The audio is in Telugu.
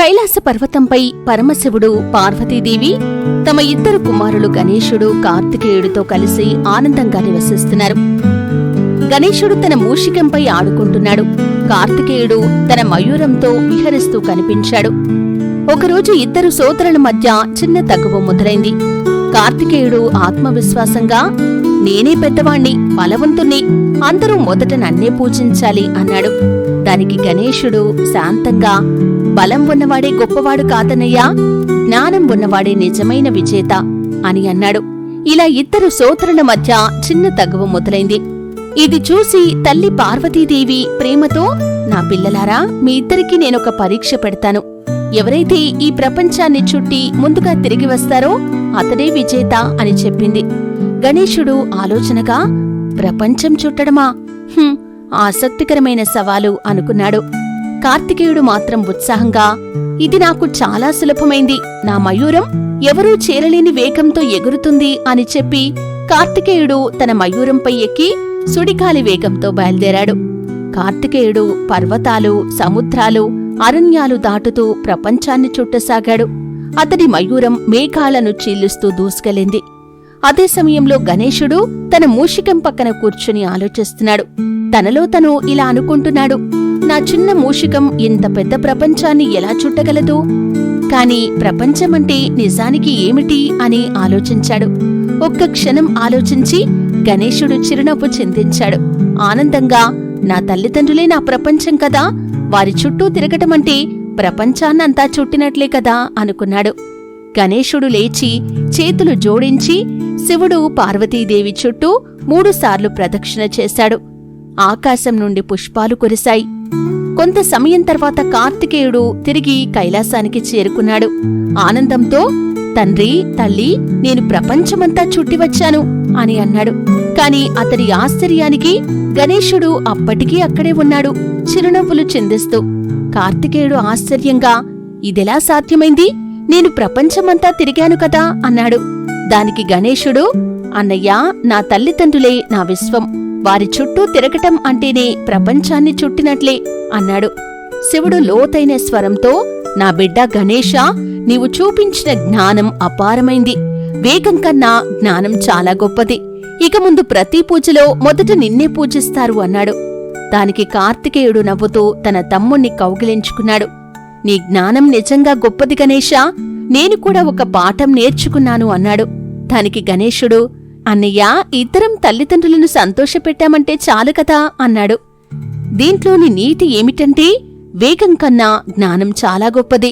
కైలాస పర్వతంపై పరమశివుడు, పార్వతీదేవి తమ ఇద్దరు కుమారులు గణేశుడు, కార్తికేయుడితో కలిసి ఆనందంగా నివసిస్తున్నారు. గణేశుడు తన మూషికంపై ఆడుకుంటున్నాడు. కార్తికేయుడు తన మయూరంతో విహరిస్తూ కనిపించాడు. ఒకరోజు ఇద్దరు సోదరుల మధ్య చిన్న తగువ మొదలైంది. కార్తికేయుడు ఆత్మవిశ్వాసంగా, నేనే పెద్దవాణ్ణి, బలవంతుణ్ణి, అందరూ మొదట నన్నే పూజించాలి అన్నాడు. దానికి గణేశుడు శాంతంగా, బలం ఉన్నవాడే గొప్పవాడు కాదన్నయ్యా, జ్ఞానం ఉన్నవాడే నిజమైన విజేత అని అన్నాడు. ఇలా ఇద్దరు సోదరుల మధ్య చిన్న తగువ మొదలైంది. ఇది చూసి తల్లి పార్వతీదేవి ప్రేమతో, నా పిల్లలారా, మీ ఇద్దరికీ నేనొక పరీక్ష పెడతాను. ఎవరైతే ఈ ప్రపంచాన్ని చుట్టి ముందుగా తిరిగి వస్తారో అతడే విజేత అని చెప్పింది. గణేశుడు ఆలోచనగా, ప్రపంచం చుట్టడమా? ఆసక్తికరమైన సవాలు అనుకున్నాడు. కార్తికేయుడు మాత్రం ఉత్సాహంగా, ఇది నాకు చాలా సులభమైంది, నా మయూరం ఎవరూ చేరలేని వేగంతో ఎగురుతుంది అని చెప్పి కార్తికేయుడు తన మయూరంపై ఎక్కి సుడిగాలి వేగంతో బయలుదేరాడు. కార్తికేయుడు పర్వతాలు, సముద్రాలు, అరణ్యాలు దాటుతూ ప్రపంచాన్ని చుట్టసాగాడు. అతడి మయూరం మేఘాలను చీలుస్తూ దూసుకెళ్ళింది. అదే సమయంలో గణేశుడు తన మూషికం పక్కన కూర్చుని ఆలోచిస్తున్నాడు. తనలో తను ఇలా అనుకుంటున్నాడు, నా చిన్న మూషికం ఇంత పెద్ద ప్రపంచాన్ని ఎలా చుట్టగలదు? కాని ప్రపంచమంటే నిజానికి ఏమిటి అని ఆలోచించాడు. ఒక్క క్షణం ఆలోచించి గణేశుడు చిరునవ్వు చిందించాడు. ఆనందంగా, నా తల్లిదండ్రులే నా ప్రపంచం కదా, వారి చుట్టూ తిరగటమంటే ప్రపంచాన్నంతా చుట్టినట్లే కదా అనుకున్నాడు. గణేశుడు లేచి చేతులు జోడించి శివుడు, పార్వతీదేవి చుట్టూ 3 సార్లు ప్రదక్షిణ చేశాడు. ఆకాశం నుండి పుష్పాలు కురిశాయి. కొంత సమయం తర్వాత కార్తికేయుడు తిరిగి కైలాసానికి చేరుకున్నాడు. ఆనందంతో, తండ్రి, తల్లి, నేను ప్రపంచమంతా చుట్టివచ్చాను అని అన్నాడు. కాని అతడి ఆశ్చర్యానికి గణేశుడు అప్పటికీ అక్కడే ఉన్నాడు, చిరునవ్వులు చిందిస్తూ. కార్తికేయుడు ఆశ్చర్యంగా, ఇదెలా సాధ్యమైంది? నేను ప్రపంచమంతా తిరిగాను కదా అన్నాడు. దానికి గణేశుడు, అన్నయ్యా, నా తల్లిదండ్రులే నా విశ్వం, వారి చుట్టూ తిరగటం అంటేనే ప్రపంచాన్ని చుట్టినట్లే అన్నాడు. శివుడు లోతైన స్వరంతో, నా బిడ్డ గణేశా, నీవు చూపించిన జ్ఞానం అపారమైంది. వేగం కన్నా జ్ఞానం చాలా గొప్పది. ఇక ముందు ప్రతి పూజలో మొదట నిన్నే పూజిస్తారు అన్నాడు. దానికి కార్తికేయుడు నవ్వుతూ తన తమ్ముణ్ణి కౌగిలించుకున్నాడు. నీ జ్ఞానం నిజంగా గొప్పది గణేశా, నేను కూడా ఒక పాఠం నేర్చుకున్నాను అన్నాడు. దానికి గణేశుడు, అన్నయ్యా, ఇద్దరం తల్లిదండ్రులను సంతోషపెట్టామంటే చాలు కదా అన్నాడు. దీంట్లోని నీతి ఏమిటంటే, వేగం కన్నా జ్ఞానం చాలా గొప్పది.